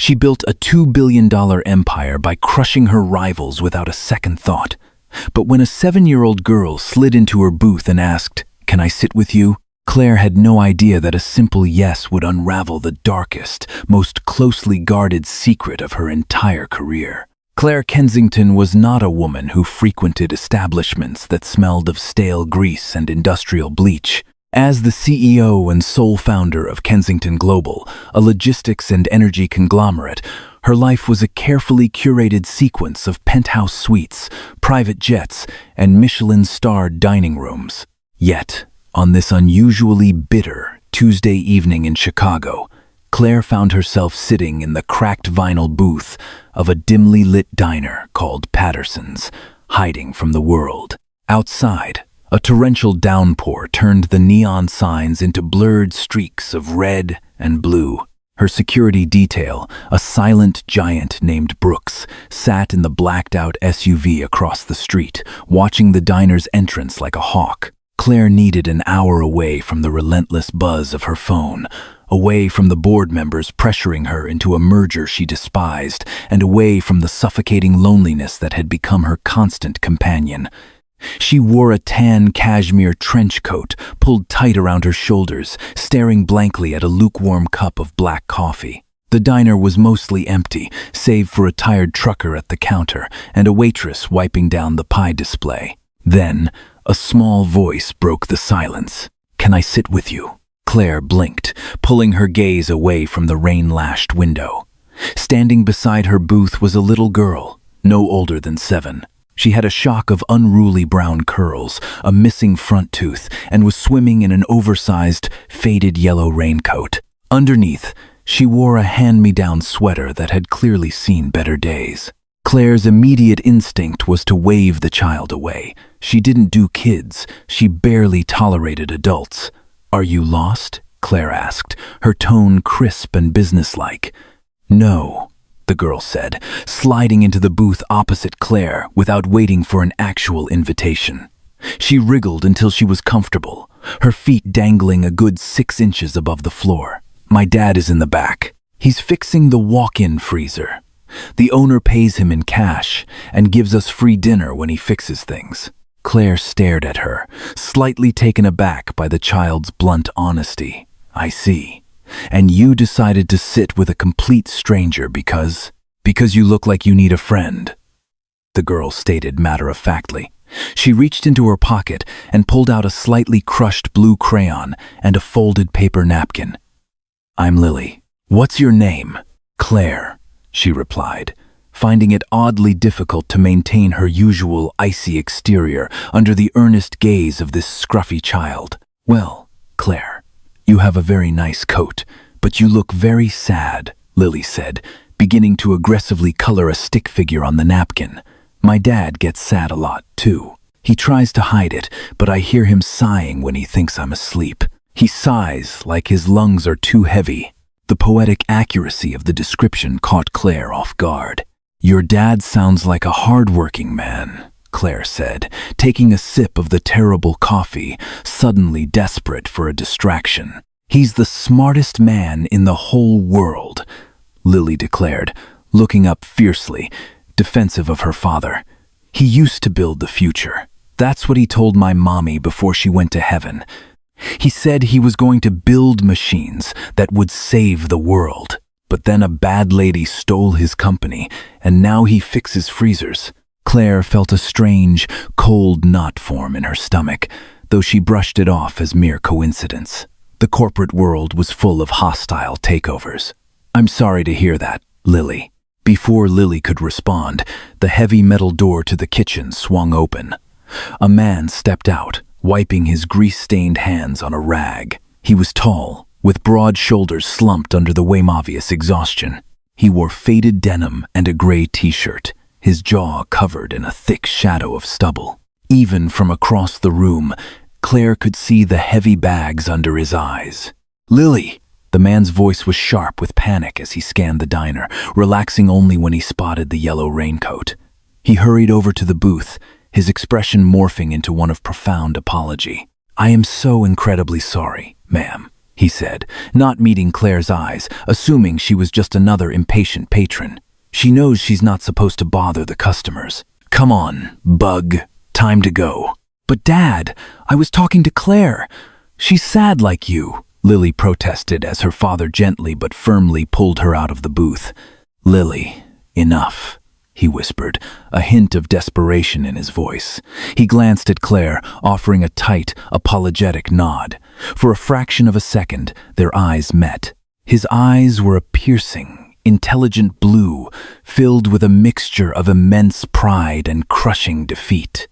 She built a $2 billion empire by crushing her rivals without a second thought. But when a 7-year-old girl slid into her booth and asked, "Can I sit with you?" Claire had no idea that a simple yes would unravel the darkest, most closely guarded secret of her entire career. Claire Kensington was not a woman who frequented establishments that smelled of stale grease and industrial bleach. As the CEO and sole founder of Kensington Global, a logistics and energy conglomerate, her life was a carefully curated sequence of penthouse suites, private jets, and Michelin-starred dining rooms. Yet, on this unusually bitter Tuesday evening in Chicago, Claire found herself sitting in the cracked vinyl booth of a dimly lit diner called Patterson's, hiding from the world. Outside, a torrential downpour turned the neon signs into blurred streaks of red and blue. Her security detail, a silent giant named Brooks, sat in the blacked-out SUV across the street, watching the diner's entrance like a hawk. Claire needed an hour away from the relentless buzz of her phone, away from the board members pressuring her into a merger she despised, and away from the suffocating loneliness that had become her constant companion. She wore a tan cashmere trench coat pulled tight around her shoulders, staring blankly at a lukewarm cup of black coffee. The diner was mostly empty, save for a tired trucker at the counter and a waitress wiping down the pie display. Then, a small voice broke the silence. "Can I sit with you?" Claire blinked, pulling her gaze away from the rain-lashed window. Standing beside her booth was a little girl, no older than 7. She had a shock of unruly brown curls, a missing front tooth, and was swimming in an oversized, faded yellow raincoat. Underneath, she wore a hand-me-down sweater that had clearly seen better days. Claire's immediate instinct was to wave the child away. She didn't do kids. She barely tolerated adults. "Are you lost?" Claire asked, her tone crisp and businesslike. "No," the girl said, sliding into the booth opposite Claire without waiting for an actual invitation. She wriggled until she was comfortable, her feet dangling a good 6 inches above the floor. "My dad is in the back. He's fixing the walk-in freezer. The owner pays him in cash and gives us free dinner when he fixes things." Claire stared at her, slightly taken aback by the child's blunt honesty. "I see. And you decided to sit with a complete stranger because you look like you need a friend," the girl stated matter-of-factly. She reached into her pocket and pulled out a slightly crushed blue crayon and a folded paper napkin. "I'm Lily. What's your name?" "Claire," she replied, finding it oddly difficult to maintain her usual icy exterior under the earnest gaze of this scruffy child. "Well, Claire, you have a very nice coat, but you look very sad," Lily said, beginning to aggressively color a stick figure on the napkin. "My dad gets sad a lot, too. He tries to hide it, but I hear him sighing when he thinks I'm asleep. He sighs like his lungs are too heavy." The poetic accuracy of the description caught Claire off guard. "Your dad sounds like a hard-working man," Claire said, taking a sip of the terrible coffee, suddenly desperate for a distraction. "He's the smartest man in the whole world," Lily declared, looking up fiercely, defensive of her father. "He used to build the future. That's what he told my mommy before she went to heaven. He said he was going to build machines that would save the world. But then a bad lady stole his company, and now he fixes freezers." Claire felt a strange, cold knot form in her stomach, though she brushed it off as mere coincidence. The corporate world was full of hostile takeovers. "I'm sorry to hear that, Lily." Before Lily could respond, the heavy metal door to the kitchen swung open. A man stepped out, wiping his grease-stained hands on a rag. He was tall, with broad shoulders slumped under the Weymouth's exhaustion. He wore faded denim and a gray t-shirt, his jaw covered in a thick shadow of stubble. Even from across the room, Claire could see the heavy bags under his eyes. "Lily!" The man's voice was sharp with panic as he scanned the diner, relaxing only when he spotted the yellow raincoat. He hurried over to the booth, his expression morphing into one of profound apology. "I am so incredibly sorry, ma'am," he said, not meeting Claire's eyes, assuming she was just another impatient patron. She knows she's not supposed to bother the customers. Come on, bug. Time to go. But Dad, I was talking to Claire. She's sad like you, Lily protested as her father gently but firmly pulled her out of the booth. Lily, enough, he whispered, a hint of desperation in his voice. He glanced at Claire, offering a tight, apologetic nod. For a fraction of a second, their eyes met. His eyes were a piercing, intelligent blue, filled with a mixture of immense pride and crushing defeat.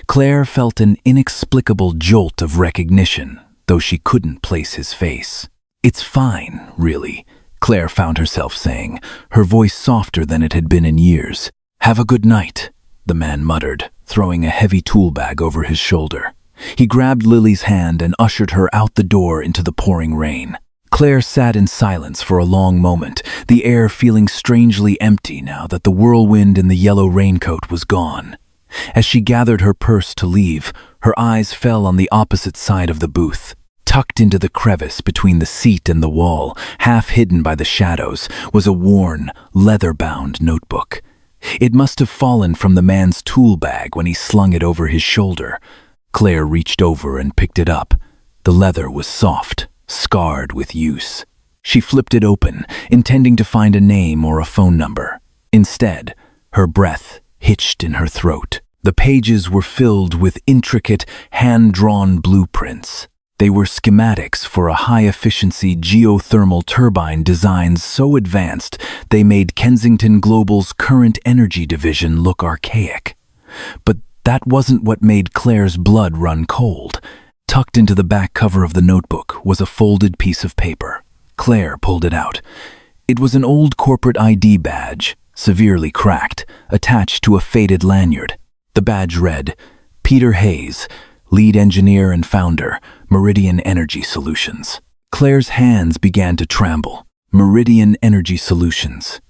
Claire felt an inexplicable jolt of recognition, though she couldn't place his face. It's fine, really, Claire found herself saying, her voice softer than it had been in years. Have a good night, the man muttered, throwing a heavy tool bag over his shoulder. He grabbed Lily's hand and ushered her out the door into the pouring rain. Claire sat in silence for a long moment, the air feeling strangely empty now that the whirlwind in the yellow raincoat was gone. As she gathered her purse to leave, her eyes fell on the opposite side of the booth. Tucked into the crevice between the seat and the wall, half hidden by the shadows, was a worn, leather-bound notebook. It must have fallen from the man's tool bag when he slung it over his shoulder. Claire reached over and picked it up. The leather was soft, scarred with use. She flipped it open, intending to find a name or a phone number. Instead, her breath hitched in her throat. The pages were filled with intricate, hand-drawn blueprints. They were schematics for a high-efficiency geothermal turbine designs so advanced they made Kensington Global's current energy division look archaic. But that wasn't what made Claire's blood run cold. Tucked into the back cover of the notebook was a folded piece of paper. Claire pulled it out. It was an old corporate ID badge, severely cracked, attached to a faded lanyard. The badge read, Peter Hayes, lead engineer and founder, Meridian Energy Solutions. Claire's hands began to tremble. Meridian Energy Solutions.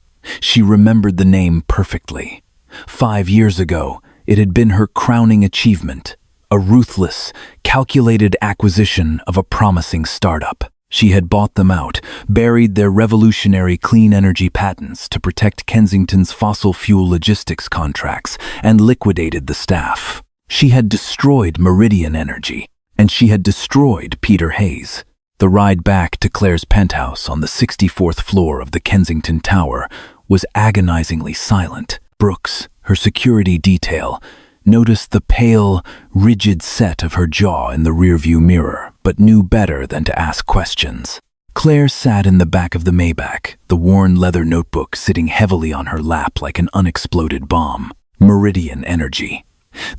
She remembered the name perfectly. 5 years ago, it had been her crowning achievement, a ruthless, calculated acquisition of a promising startup. She had bought them out, buried their revolutionary clean energy patents to protect Kensington's fossil fuel logistics contracts, and liquidated the staff. She had destroyed Meridian Energy, and she had destroyed Peter Hayes. The ride back to Claire's penthouse on the 64th floor of the Kensington Tower was agonizingly silent. Brooks, her security detail, noticed the pale, rigid set of her jaw in the rearview mirror, but knew better than to ask questions. Claire sat in the back of the Maybach, the worn leather notebook sitting heavily on her lap like an unexploded bomb. Meridian Energy.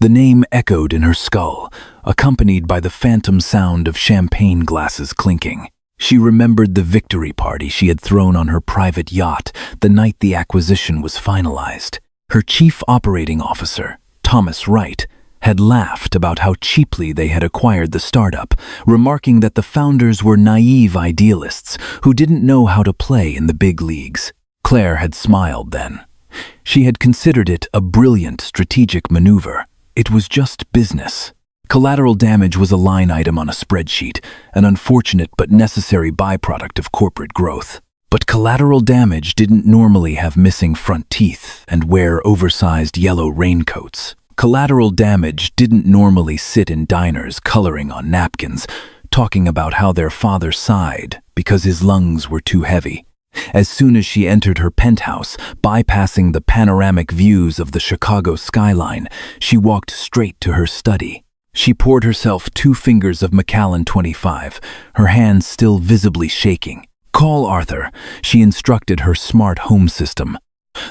The name echoed in her skull, accompanied by the phantom sound of champagne glasses clinking. She remembered the victory party she had thrown on her private yacht the night the acquisition was finalized. Her chief operating officer, Thomas Wright, had laughed about how cheaply they had acquired the startup, remarking that the founders were naive idealists who didn't know how to play in the big leagues. Claire had smiled then. She had considered it a brilliant strategic maneuver. It was just business. Collateral damage was a line item on a spreadsheet, an unfortunate but necessary byproduct of corporate growth. But collateral damage didn't normally have missing front teeth and wear oversized yellow raincoats. Collateral damage didn't normally sit in diners coloring on napkins, talking about how their father sighed because his lungs were too heavy. As soon as she entered her penthouse, bypassing the panoramic views of the Chicago skyline, she walked straight to her study. She poured herself 2 fingers of Macallan 25, her hands still visibly shaking. Call Arthur, she instructed her smart home system.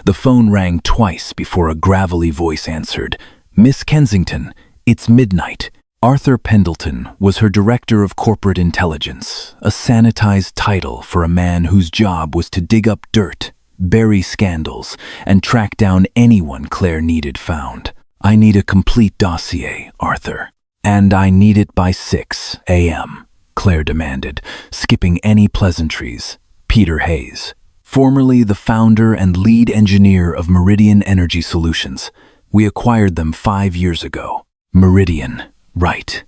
The phone rang twice before a gravelly voice answered. Miss Kensington, it's midnight. Arthur Pendleton was her director of corporate intelligence, a sanitized title for a man whose job was to dig up dirt, bury scandals, and track down anyone Claire needed found. I need a complete dossier, Arthur. And I need it by 6 a.m., Claire demanded, skipping any pleasantries. Peter Hayes, formerly the founder and lead engineer of Meridian Energy Solutions. We acquired them 5 years ago. Meridian. Right.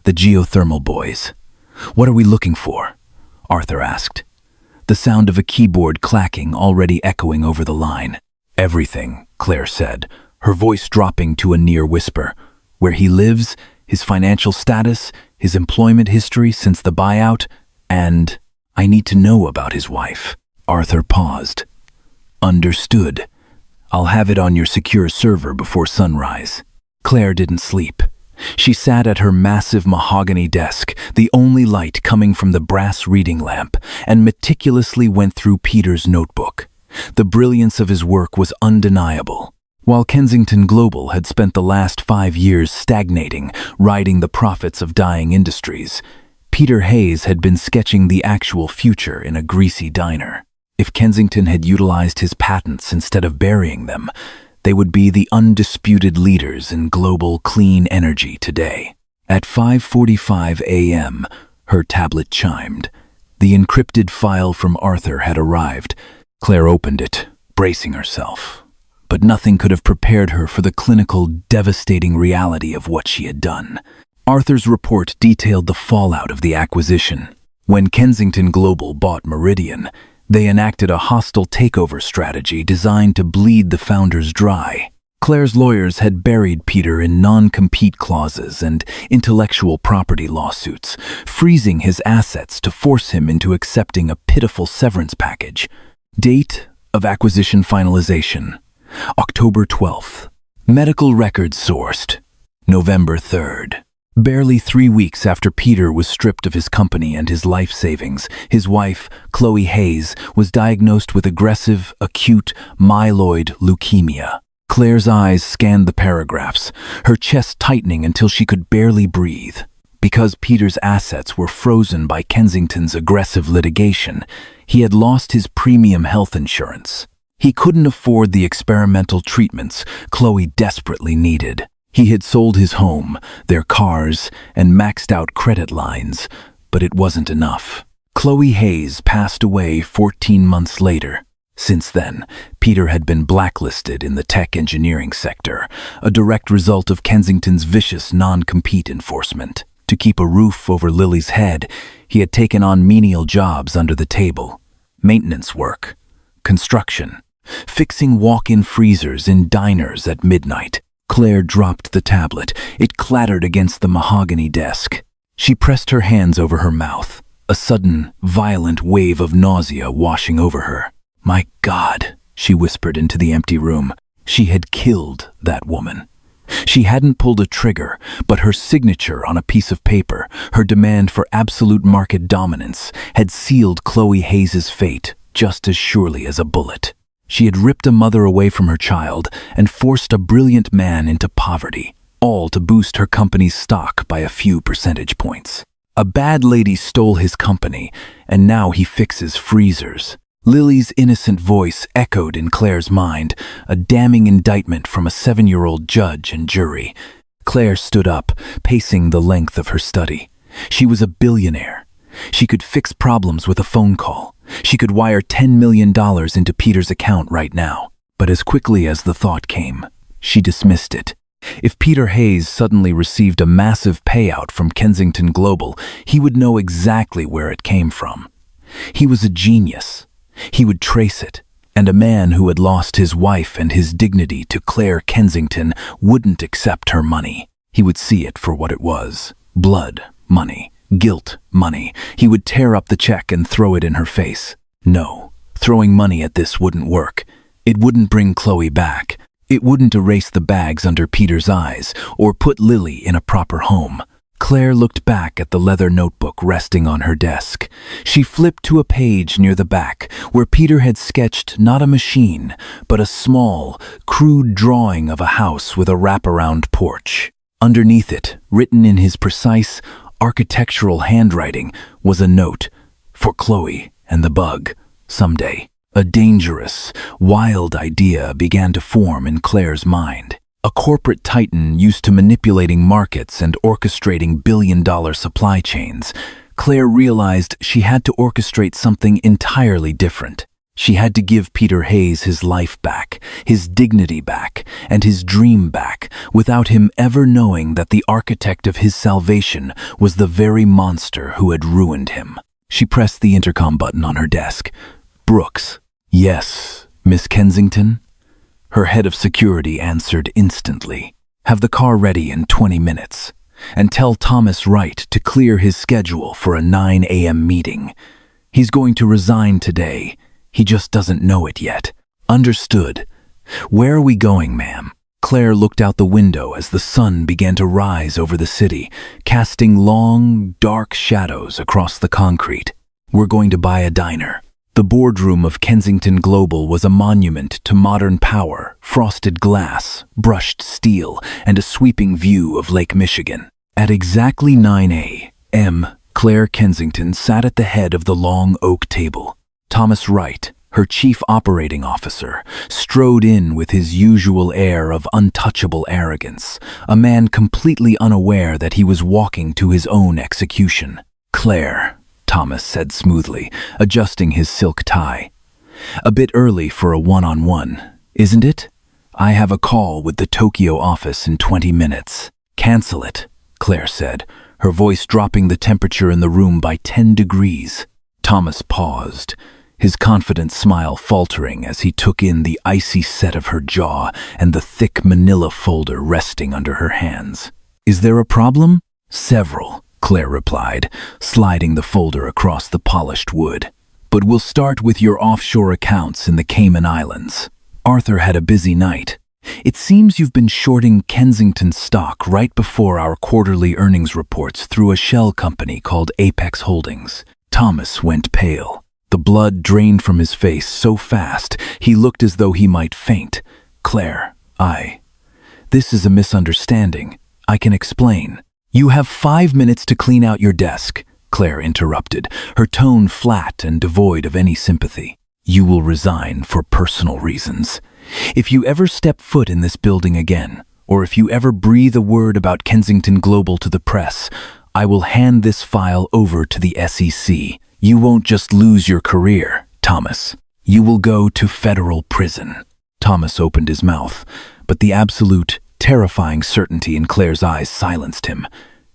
The geothermal boys. What are we looking for? Arthur asked, the sound of a keyboard clacking already echoing over the line. Everything, Claire said, her voice dropping to a near whisper. Where he lives, his financial status, his employment history since the buyout, and I need to know about his wife. Arthur paused. Understood. I'll have it on your secure server before sunrise. Claire didn't sleep. She sat at her massive mahogany desk, the only light coming from the brass reading lamp, and meticulously went through Peter's notebook. The brilliance of his work was undeniable. While Kensington Global had spent the last 5 years stagnating, riding the profits of dying industries, Peter Hayes had been sketching the actual future in a greasy diner. If Kensington had utilized his patents instead of burying them, they would be the undisputed leaders in global clean energy today. At 5:45 a.m., her tablet chimed. The encrypted file from Arthur had arrived. Claire opened it, bracing herself. But nothing could have prepared her for the clinical, devastating reality of what she had done. Arthur's report detailed the fallout of the acquisition. When Kensington Global bought Meridian, they enacted a hostile takeover strategy designed to bleed the founders dry. Claire's lawyers had buried Peter in non-compete clauses and intellectual property lawsuits, freezing his assets to force him into accepting a pitiful severance package. Date of acquisition finalization: October 12th. Medical records sourced: November 3rd. Barely 3 weeks after Peter was stripped of his company and his life savings, his wife, Chloe Hayes, was diagnosed with aggressive, acute myeloid leukemia. Claire's eyes scanned the paragraphs, her chest tightening until she could barely breathe. Because Peter's assets were frozen by Kensington's aggressive litigation, he had lost his premium health insurance. He couldn't afford the experimental treatments Chloe desperately needed. He had sold his home, their cars, and maxed out credit lines, but it wasn't enough. Chloe Hayes passed away 14 months later. Since then, Peter had been blacklisted in the tech engineering sector, a direct result of Kensington's vicious non-compete enforcement. To keep a roof over Lily's head, he had taken on menial jobs under the table: maintenance work, construction, fixing walk-in freezers in diners at midnight. Claire dropped the tablet. It clattered against the mahogany desk. She pressed her hands over her mouth, a sudden, violent wave of nausea washing over her. My God, she whispered into the empty room. She had killed that woman. She hadn't pulled a trigger, but her signature on a piece of paper, her demand for absolute market dominance, had sealed Chloe Hayes' fate just as surely as a bullet. She had ripped a mother away from her child and forced a brilliant man into poverty, all to boost her company's stock by a few percentage points. A bad lady stole his company, and now he fixes freezers. Lily's innocent voice echoed in Claire's mind, a damning indictment from a 7-year-old judge and jury. Claire stood up, pacing the length of her study. She was a billionaire. She could fix problems with a phone call. She could wire $10 million into Peter's account right now. But as quickly as the thought came, she dismissed it. If Peter Hayes suddenly received a massive payout from Kensington Global, he would know exactly where it came from. He was a genius. He would trace it. And a man who had lost his wife and his dignity to Claire Kensington wouldn't accept her money. He would see it for what it was: blood money. Guilt money. He would tear up the check and throw it in her face. No, throwing money at this wouldn't work. It wouldn't bring Chloe back. It wouldn't erase the bags under Peter's eyes or put Lily in a proper home. Claire looked back at the leather notebook resting on her desk. She flipped to a page near the back where Peter had sketched not a machine, but a small, crude drawing of a house with a wraparound porch. Underneath it, written in his precise, architectural handwriting, was a note: for Chloe and the bug, someday. A dangerous, wild idea began to form in Claire's mind. A corporate titan used to manipulating markets and orchestrating billion-dollar supply chains, Claire realized she had to orchestrate something entirely different. She had to give Peter Hayes his life back, his dignity back, and his dream back, without him ever knowing that the architect of his salvation was the very monster who had ruined him. She pressed the intercom button on her desk. Brooks. Yes, Miss Kensington? Her head of security answered instantly. Have the car ready in 20 minutes. And tell Thomas Wright to clear his schedule for a 9 a.m. meeting. He's going to resign today. He just doesn't know it yet. Understood. Where are we going, ma'am? Claire looked out the window as the sun began to rise over the city, casting long, dark shadows across the concrete. We're going to buy a diner. The boardroom of Kensington Global was a monument to modern power, frosted glass, brushed steel, and a sweeping view of Lake Michigan. At exactly 9 a.m., Claire Kensington sat at the head of the long oak table. Thomas Wright, her chief operating officer, strode in with his usual air of untouchable arrogance, a man completely unaware that he was walking to his own execution. Claire, Thomas said smoothly, adjusting his silk tie. A bit early for a one-on-one, isn't it? I have a call with the Tokyo office in 20 minutes. Cancel it, Claire said, her voice dropping the temperature in the room by 10 degrees. Thomas paused, his confident smile faltering as he took in the icy set of her jaw and the thick manila folder resting under her hands. Is there a problem? Several, Claire replied, sliding the folder across the polished wood. But we'll start with your offshore accounts in the Cayman Islands. Arthur had a busy night. It seems you've been shorting Kensington stock right before our quarterly earnings reports through a shell company called Apex Holdings. Thomas went pale. The blood drained from his face so fast he looked as though he might faint. Claire, This is a misunderstanding. I can explain. You have 5 minutes to clean out your desk, Claire interrupted, her tone flat and devoid of any sympathy. You will resign for personal reasons. If you ever step foot in this building again, or if you ever breathe a word about Kensington Global to the press, I will hand this file over to the SEC. You won't just lose your career, Thomas. You will go to federal prison. Thomas opened his mouth, but the absolute, terrifying certainty in Claire's eyes silenced him.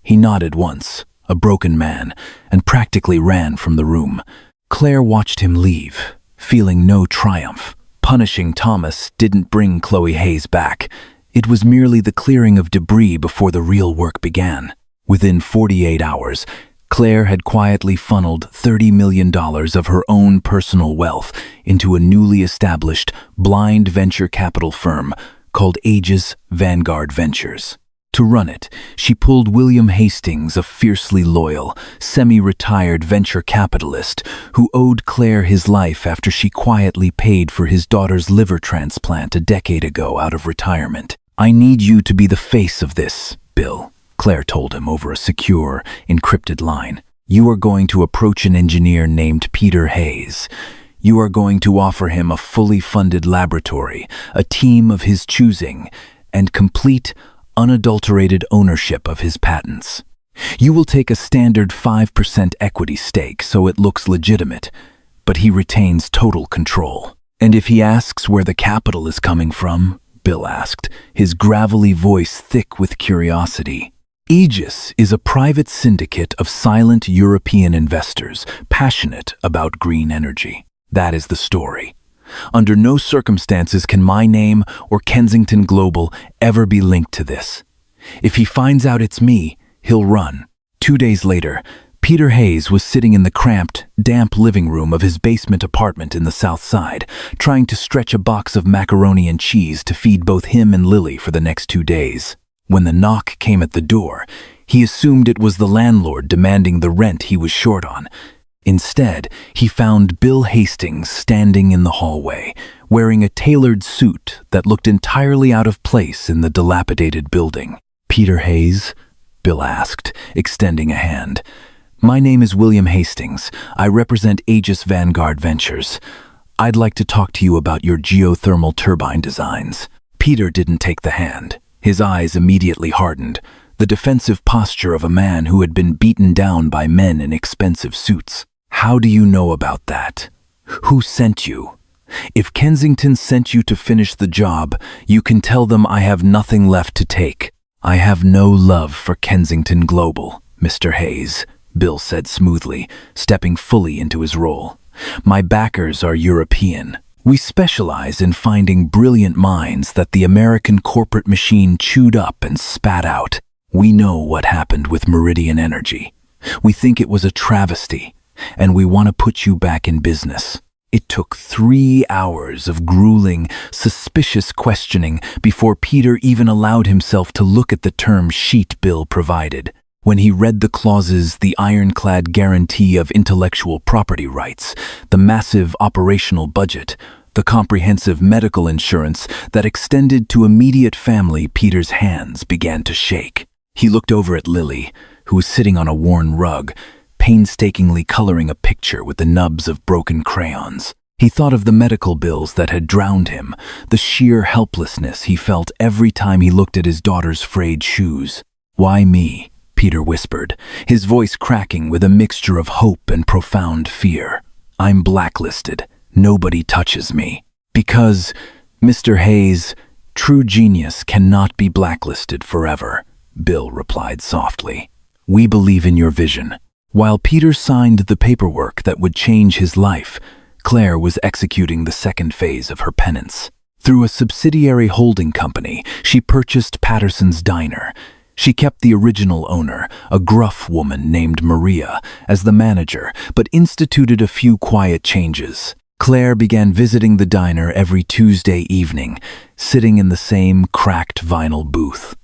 He nodded once, a broken man, and practically ran from the room. Claire watched him leave, feeling no triumph. Punishing Thomas didn't bring Chloe Hayes back. It was merely the clearing of debris before the real work began. Within 48 hours, Claire had quietly funneled $30 million of her own personal wealth into a newly established blind venture capital firm called Aegis Vanguard Ventures. To run it, she pulled William Hastings, a fiercely loyal, semi-retired venture capitalist who owed Claire his life after she quietly paid for his daughter's liver transplant a decade ago out of retirement. I need you to be the face of this, Bill, Claire told him over a secure, encrypted line. You are going to approach an engineer named Peter Hayes. You are going to offer him a fully funded laboratory, a team of his choosing, and complete, unadulterated ownership of his patents. You will take a standard 5% equity stake so it looks legitimate, but he retains total control. And if he asks where the capital is coming from, Bill asked, his gravelly voice thick with curiosity. Aegis is a private syndicate of silent European investors passionate about green energy. That is the story. Under no circumstances can my name or Kensington Global ever be linked to this. If he finds out it's me, he'll run. 2 days later, Peter Hayes was sitting in the cramped, damp living room of his basement apartment in the South Side, trying to stretch a box of macaroni and cheese to feed both him and Lily for the next 2 days. When the knock came at the door, he assumed it was the landlord demanding the rent he was short on. Instead, he found Bill Hastings standing in the hallway, wearing a tailored suit that looked entirely out of place in the dilapidated building. Peter Hayes? Bill asked, extending a hand. My name is William Hastings. I represent Aegis Vanguard Ventures. I'd like to talk to you about your geothermal turbine designs. Peter didn't take the hand. His eyes immediately hardened, the defensive posture of a man who had been beaten down by men in expensive suits. How do you know about that? Who sent you? If Kensington sent you to finish the job, you can tell them I have nothing left to take. I have no love for Kensington Global, Mr. Hayes, Bill said smoothly, stepping fully into his role. My backers are European. We specialize in finding brilliant minds that the American corporate machine chewed up and spat out. We know what happened with Meridian Energy. We think it was a travesty, and we want to put you back in business. It took 3 hours of grueling, suspicious questioning before Peter even allowed himself to look at the term sheet Bill provided. When he read the clauses, the ironclad guarantee of intellectual property rights, the massive operational budget, the comprehensive medical insurance that extended to immediate family, Peter's hands began to shake. He looked over at Lily, who was sitting on a worn rug, painstakingly coloring a picture with the nubs of broken crayons. He thought of the medical bills that had drowned him, the sheer helplessness he felt every time he looked at his daughter's frayed shoes. "Why me?" Peter whispered, his voice cracking with a mixture of hope and profound fear. "I'm blacklisted. Nobody touches me." "Because, Mr. Hayes, true genius cannot be blacklisted forever," Bill replied softly. "We believe in your vision." While Peter signed the paperwork that would change his life, Claire was executing the second phase of her penance. Through a subsidiary holding company, she purchased Patterson's Diner. She kept the original owner, a gruff woman named Maria, as the manager, but instituted a few quiet changes. Claire began visiting the diner every Tuesday evening, sitting in the same cracked vinyl booth.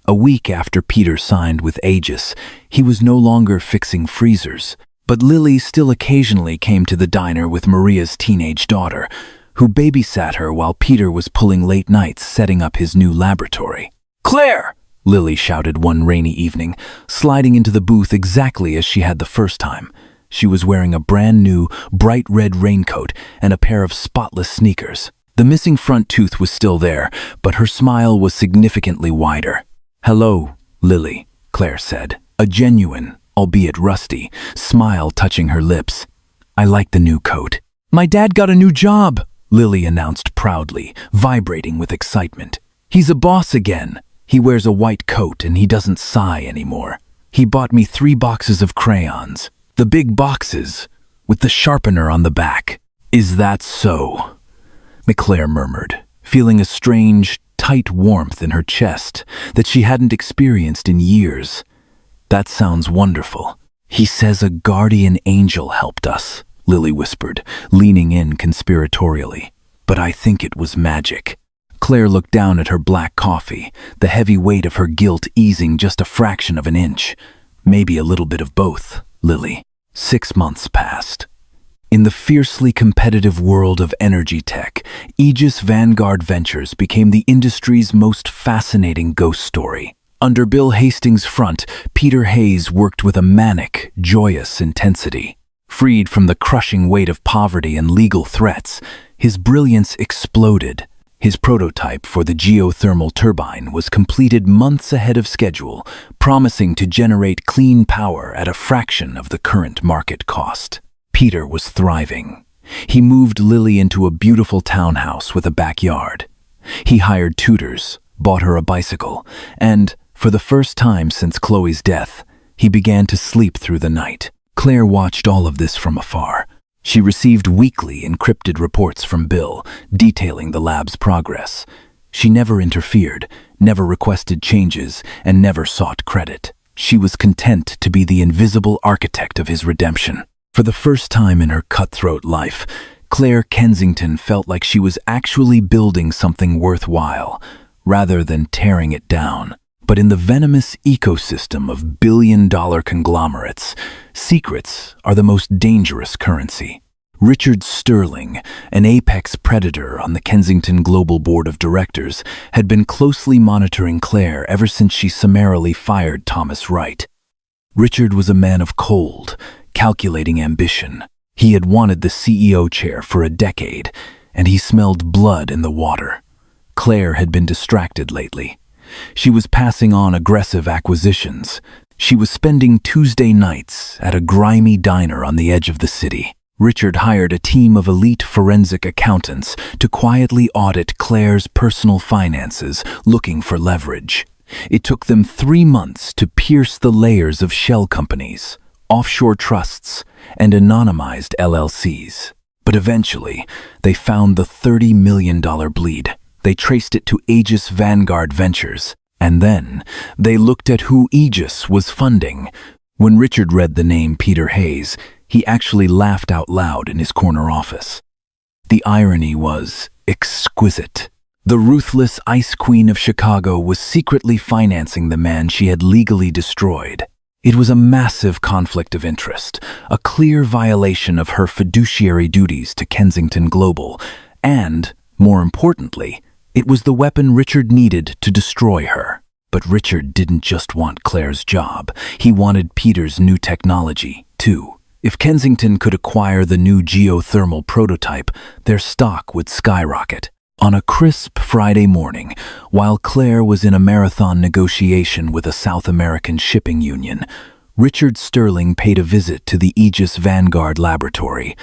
A week after Peter signed with Aegis, he was no longer fixing freezers, but Lily still occasionally came to the diner with Maria's teenage daughter, who babysat her while Peter was pulling late nights setting up his new laboratory. "Claire!" Lily shouted one rainy evening, sliding into the booth exactly as she had the first time. She was wearing a brand new, bright red raincoat and a pair of spotless sneakers. The missing front tooth was still there, but her smile was significantly wider. "Hello, Lily," Claire said, a genuine, albeit rusty, smile touching her lips. "I like the new coat." "My dad got a new job," Lily announced proudly, vibrating with excitement. "He's a boss again. He wears a white coat and he doesn't sigh anymore. He bought me 3 boxes of crayons. The big boxes, with the sharpener on the back." "Is that so?" Claire murmured, feeling a strange, tight warmth in her chest that she hadn't experienced in years. "That sounds wonderful." "He says a guardian angel helped us," Lily whispered, leaning in conspiratorially. "But I think it was magic." Claire looked down at her black coffee, the heavy weight of her guilt easing just a fraction of an inch. "Maybe a little bit of both, Lily." 6 months passed. In the fiercely competitive world of energy tech, Aegis Vanguard Ventures became the industry's most fascinating ghost story. Under Bill Hastings' front, Peter Hayes worked with a manic, joyous intensity. Freed from the crushing weight of poverty and legal threats, his brilliance exploded. His prototype for the geothermal turbine was completed months ahead of schedule, promising to generate clean power at a fraction of the current market cost. Peter was thriving. He moved Lily into a beautiful townhouse with a backyard. He hired tutors, bought her a bicycle, and, for the first time since Chloe's death, he began to sleep through the night. Claire watched all of this from afar. She received weekly encrypted reports from Bill, detailing the lab's progress. She never interfered, never requested changes, and never sought credit. She was content to be the invisible architect of his redemption. For the first time in her cutthroat life, Claire Kensington felt like she was actually building something worthwhile, rather than tearing it down. But in the venomous ecosystem of billion-dollar conglomerates, secrets are the most dangerous currency. Richard Sterling, an apex predator on the Kensington Global Board of Directors, had been closely monitoring Claire ever since she summarily fired Thomas Wright. Richard was a man of cold, calculating ambition. He had wanted the CEO chair for a decade, and he smelled blood in the water. Claire had been distracted lately. She was passing on aggressive acquisitions. She was spending Tuesday nights at a grimy diner on the edge of the city. Richard hired a team of elite forensic accountants to quietly audit Claire's personal finances, looking for leverage. It took them 3 months to pierce the layers of shell companies, offshore trusts, and anonymized LLCs. But eventually, they found the $30 million bleed. They traced it to Aegis Vanguard Ventures, and then they looked at who Aegis was funding. When Richard read the name Peter Hayes, he actually laughed out loud in his corner office. The irony was exquisite. The ruthless Ice Queen of Chicago was secretly financing the man she had legally destroyed. It was a massive conflict of interest, a clear violation of her fiduciary duties to Kensington Global, and, more importantly, it was the weapon Richard needed to destroy her. But Richard didn't just want Claire's job. He wanted Peter's new technology, too. If Kensington could acquire the new geothermal prototype, their stock would skyrocket. On a crisp Friday morning, while Claire was in a marathon negotiation with a South American shipping union, Richard Sterling paid a visit to the Aegis Vanguard laboratory.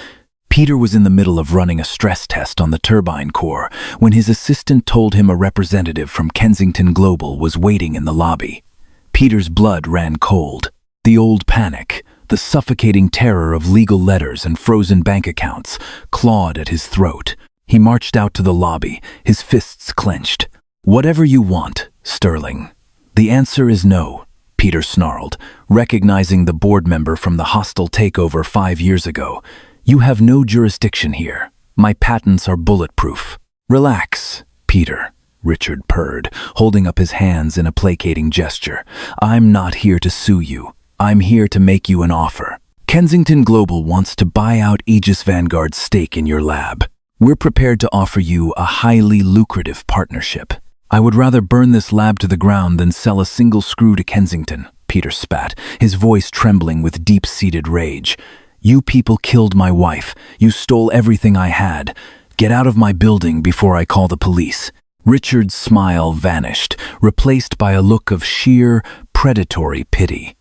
Peter was in the middle of running a stress test on the turbine core when his assistant told him a representative from Kensington Global was waiting in the lobby. Peter's blood ran cold. The old panic, the suffocating terror of legal letters and frozen bank accounts, clawed at his throat. He marched out to the lobby, his fists clenched. "Whatever you want, Sterling." "The answer is no," Peter snarled, recognizing the board member from the hostile takeover 5 years ago. "You have no jurisdiction here. My patents are bulletproof." "Relax, Peter," Richard purred, holding up his hands in a placating gesture. "I'm not here to sue you. I'm here to make you an offer. Kensington Global wants to buy out Aegis Vanguard's stake in your lab. We're prepared to offer you a highly lucrative partnership." "I would rather burn this lab to the ground than sell a single screw to Kensington," Peter spat, his voice trembling with deep-seated rage. "You people killed my wife. You stole everything I had. Get out of my building before I call the police." Richard's smile vanished, replaced by a look of sheer, predatory pity.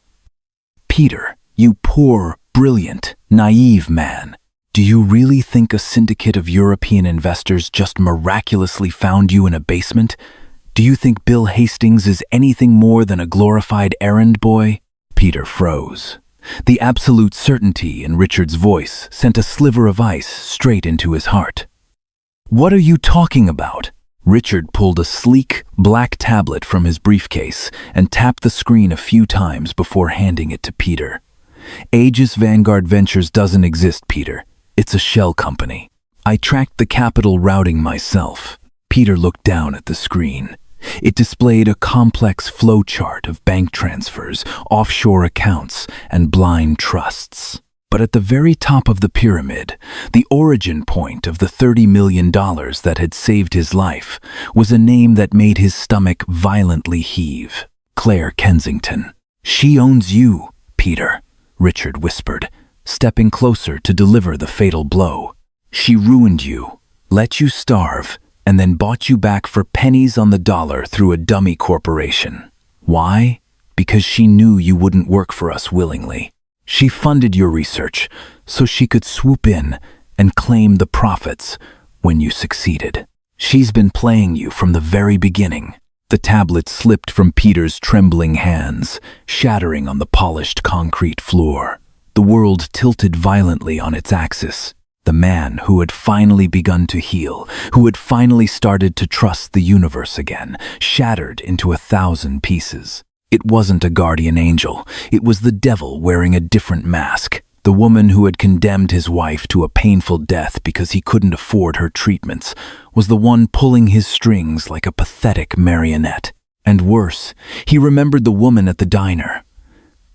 "Peter, you poor, brilliant, naive man. Do you really think a syndicate of European investors just miraculously found you in a basement? Do you think Bill Hastings is anything more than a glorified errand boy?" Peter froze. The absolute certainty in Richard's voice sent a sliver of ice straight into his heart. "What are you talking about?" Richard pulled a sleek, black tablet from his briefcase and tapped the screen a few times before handing it to Peter. "Aegis Vanguard Ventures doesn't exist, Peter. It's a shell company. I tracked the capital routing myself." Peter looked down at the screen. It displayed a complex flowchart of bank transfers, offshore accounts, and blind trusts. But at the very top of the pyramid, the origin point of the $30 million that had saved his life, was a name that made his stomach violently heave. Claire Kensington. "She owns you, Peter," Richard whispered, stepping closer to deliver the fatal blow. "She ruined you, let you starve, and then bought you back for pennies on the dollar through a dummy corporation. Why? Because she knew you wouldn't work for us willingly. She funded your research so she could swoop in and claim the profits when you succeeded. She's been playing you from the very beginning." The tablet slipped from Peter's trembling hands, shattering on the polished concrete floor. The world tilted violently on its axis. The man who had finally begun to heal, who had finally started to trust the universe again, shattered into 1,000 pieces. It wasn't a guardian angel. It was the devil wearing a different mask. The woman who had condemned his wife to a painful death because he couldn't afford her treatments was the one pulling his strings like a pathetic marionette. And worse, he remembered the woman at the diner.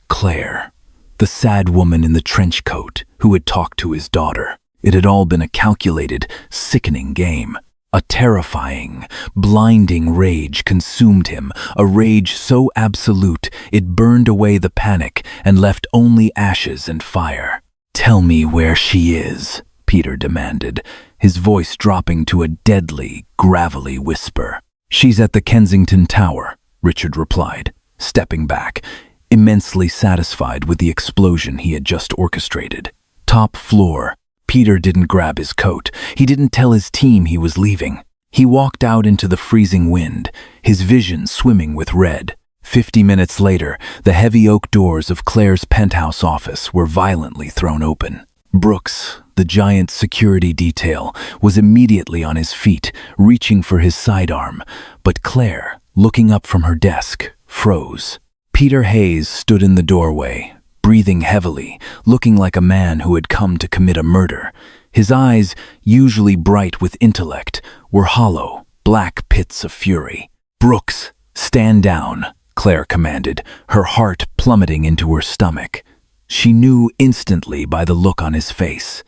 Claire. The sad woman in the trench coat who had talked to his daughter. It had all been a calculated, sickening game. A terrifying, blinding rage consumed him, a rage so absolute it burned away the panic and left only ashes and fire. "Tell me where she is," Peter demanded, his voice dropping to a deadly, gravelly whisper. "She's at the Kensington Tower," Richard replied, stepping back, immensely satisfied with the explosion he had just orchestrated. "Top floor." Peter didn't grab his coat. He didn't tell his team he was leaving. He walked out into the freezing wind, his vision swimming with red. 50 minutes later, the heavy oak doors of Claire's penthouse office were violently thrown open. Brooks, the giant security detail, was immediately on his feet, reaching for his sidearm, but Claire, looking up from her desk, froze. Peter Hayes stood in the doorway, breathing heavily, looking like a man who had come to commit a murder. His eyes, usually bright with intellect, were hollow, black pits of fury. "Brooks, stand down," Claire commanded, her heart plummeting into her stomach. She knew instantly by the look on his face.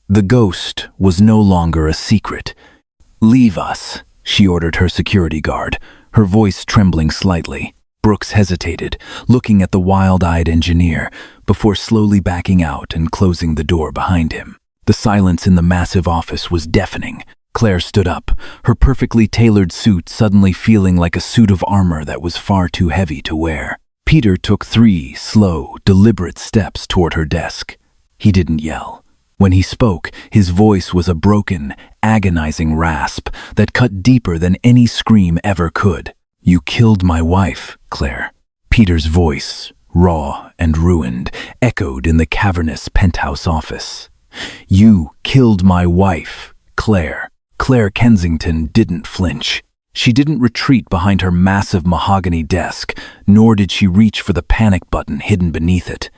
The ghost was no longer a secret. "Leave us," she ordered her security guard, her voice trembling slightly. Brooks hesitated, looking at the wild-eyed engineer, before slowly backing out and closing the door behind him. The silence in the massive office was deafening. Claire stood up, her perfectly tailored suit suddenly feeling like a suit of armor that was far too heavy to wear. Peter took 3 slow, deliberate steps toward her desk. He didn't yell. When he spoke, his voice was a broken, agonizing rasp that cut deeper than any scream ever could. "You killed my wife, Claire." Peter's voice, raw and ruined, echoed in the cavernous penthouse office. "You killed my wife, Claire." Claire Kensington didn't flinch. She didn't retreat behind her massive mahogany desk, nor did she reach for the panic button hidden beneath it.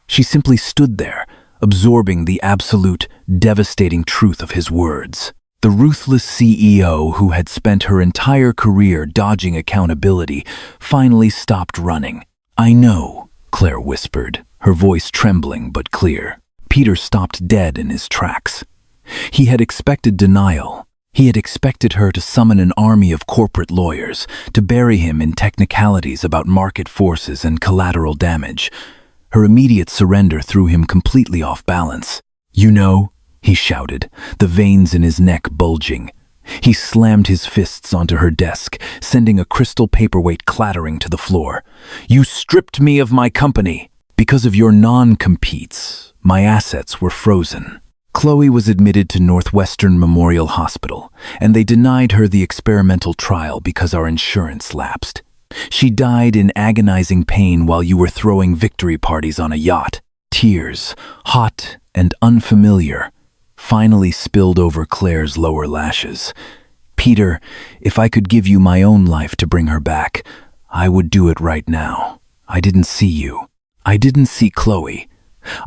She simply stood there, absorbing the absolute, devastating truth of his words. The ruthless CEO who had spent her entire career dodging accountability finally stopped running. "I know," Claire whispered, her voice trembling but clear. Peter stopped dead in his tracks. He had expected denial. He had expected her to summon an army of corporate lawyers, to bury him in technicalities about market forces and collateral damage. Her immediate surrender threw him completely off balance. "You know," he shouted, the veins in his neck bulging. He slammed his fists onto her desk, sending a crystal paperweight clattering to the floor. "You stripped me of my company. Because of your non-competes, my assets were frozen." Chloe was admitted to Northwestern Memorial Hospital, and they denied her the experimental trial because our insurance lapsed. She died in agonizing pain while you were throwing victory parties on a yacht. Tears, hot and unfamiliar, finally spilled over Claire's lower lashes. "Peter, if I could give you my own life to bring her back, I would do it right now. I didn't see you. I didn't see Chloe.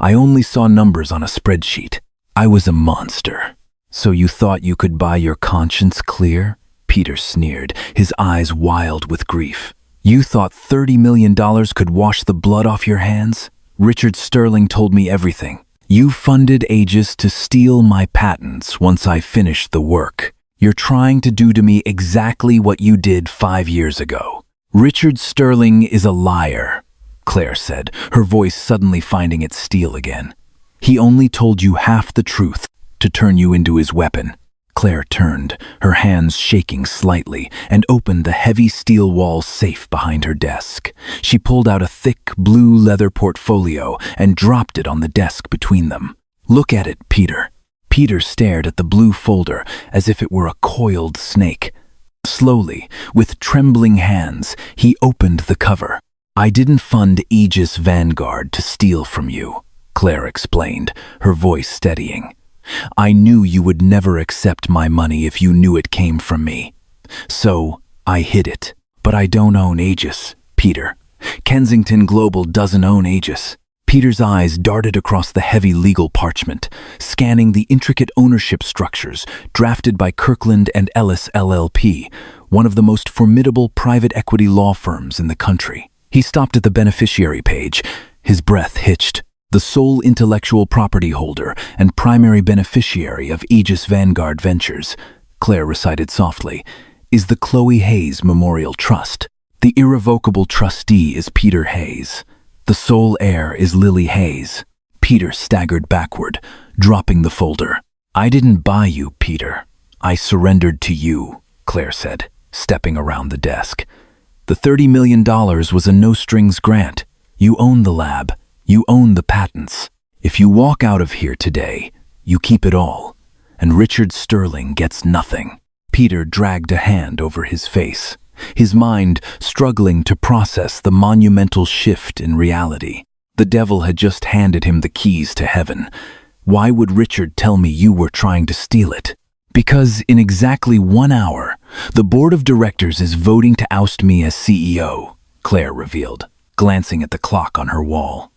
I only saw numbers on a spreadsheet. I was a monster." "So you thought you could buy your conscience clear?" Peter sneered, his eyes wild with grief. "You thought $30 million could wash the blood off your hands? Richard Sterling told me everything. You funded Aegis to steal my patents once I finished the work. You're trying to do to me exactly what you did 5 years ago." "Richard Sterling is a liar," Claire said, her voice suddenly finding its steel again. "He only told you half the truth to turn you into his weapon." Claire turned, her hands shaking slightly, and opened the heavy steel wall safe behind her desk. She pulled out a thick blue leather portfolio and dropped it on the desk between them. "Look at it, Peter." Peter stared at the blue folder as if it were a coiled snake. Slowly, with trembling hands, he opened the cover. "I didn't fund Aegis Vanguard to steal from you," Claire explained, her voice steadying. "I knew you would never accept my money if you knew it came from me. So, I hid it. But I don't own Aegis, Peter. Kensington Global doesn't own Aegis." Peter's eyes darted across the heavy legal parchment, scanning the intricate ownership structures drafted by Kirkland & Ellis LLP, one of the most formidable private equity law firms in the country. He stopped at the beneficiary page, his breath hitched. "The sole intellectual property holder and primary beneficiary of Aegis Vanguard Ventures," Claire recited softly, "is the Chloe Hayes Memorial Trust. The irrevocable trustee is Peter Hayes. The sole heir is Lily Hayes." Peter staggered backward, dropping the folder. "I didn't buy you, Peter. I surrendered to you," Claire said, stepping around the desk. "The $30 million was a no-strings grant. You own the lab. You own the patents. If you walk out of here today, you keep it all, and Richard Sterling gets nothing." Peter dragged a hand over his face. his mind struggling to process the monumental shift in reality. The devil had just handed him the keys to heaven. Why would Richard tell me you were trying to steal it? Because in exactly 1 hour, the board of directors is voting to oust me as CEO, Claire revealed, glancing at the clock on her wall.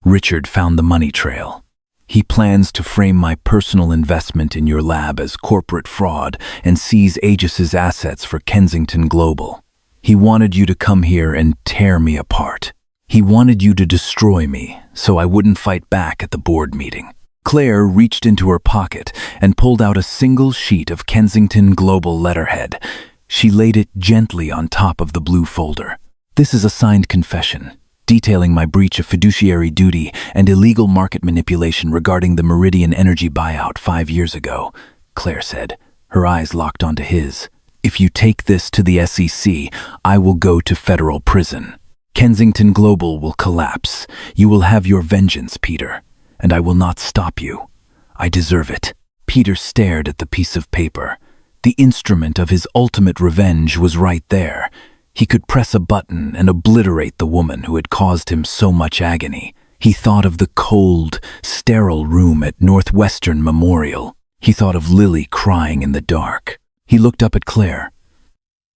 Richard found the money trail. He plans to frame my personal investment in your lab as corporate fraud and seize Aegis's assets for Kensington Global. He wanted you to come here and tear me apart. He wanted you to destroy me so I wouldn't fight back at the board meeting. Claire reached into her pocket and pulled out a single sheet of Kensington Global letterhead. She laid it gently on top of the blue folder. This is a signed confession, detailing my breach of fiduciary duty and illegal market manipulation regarding the Meridian Energy buyout 5 years ago, Claire said, her eyes locked onto his. If you take this to the SEC, I will go to federal prison. Kensington Global will collapse. You will have your vengeance, Peter, and I will not stop you. I deserve it. Peter stared at the piece of paper. The instrument of his ultimate revenge was right there. He could press a button and obliterate the woman who had caused him so much agony. He thought of the cold, sterile room at Northwestern Memorial. He thought of Lily crying in the dark. He looked up at Claire.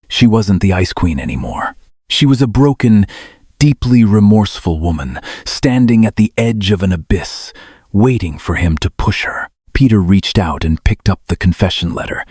She wasn't the Ice Queen anymore. She was a broken, deeply remorseful woman, standing at the edge of an abyss, waiting for him to push her. Peter reached out and picked up the confession letter.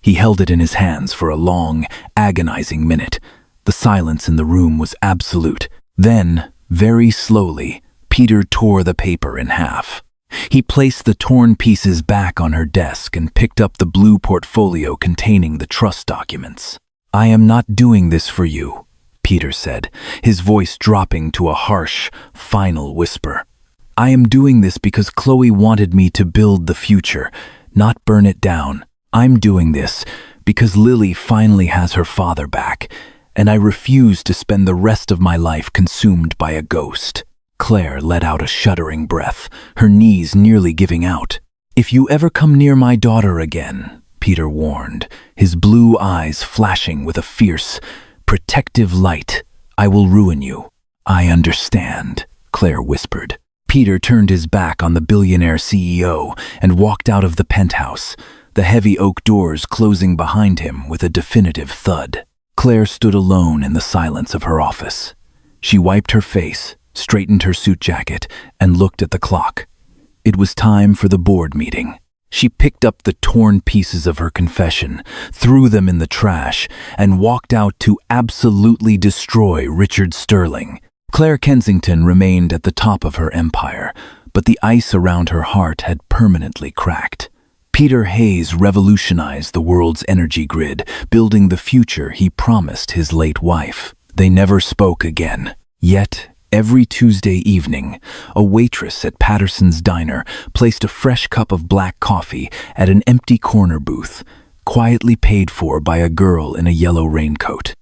He held it in his hands for a long, agonizing minute. The silence in the room was absolute. Then, very slowly, Peter tore the paper in half. He placed the torn pieces back on her desk and picked up the blue portfolio containing the trust documents. I am not doing this for you, Peter said, his voice dropping to a harsh, final whisper. I am doing this because Chloe wanted me to build the future, not burn it down. I'm doing this because Lily finally has her father back, and I refuse to spend the rest of my life consumed by a ghost. Claire let out a shuddering breath, her knees nearly giving out. If you ever come near my daughter again, Peter warned, his blue eyes flashing with a fierce, protective light, I will ruin you. I understand, Claire whispered. Peter turned his back on the billionaire CEO and walked out of the penthouse, the heavy oak doors closing behind him with a definitive thud. Claire stood alone in the silence of her office. She wiped her face, straightened her suit jacket, and looked at the clock. It was time for the board meeting. She picked up the torn pieces of her confession, threw them in the trash, and walked out to absolutely destroy Richard Sterling. Claire Kensington remained at the top of her empire, but the ice around her heart had permanently cracked. Peter Hayes revolutionized the world's energy grid, building the future he promised his late wife. They never spoke again. Yet, every Tuesday evening, a waitress at Patterson's Diner placed a fresh cup of black coffee at an empty corner booth, quietly paid for by a girl in a yellow raincoat.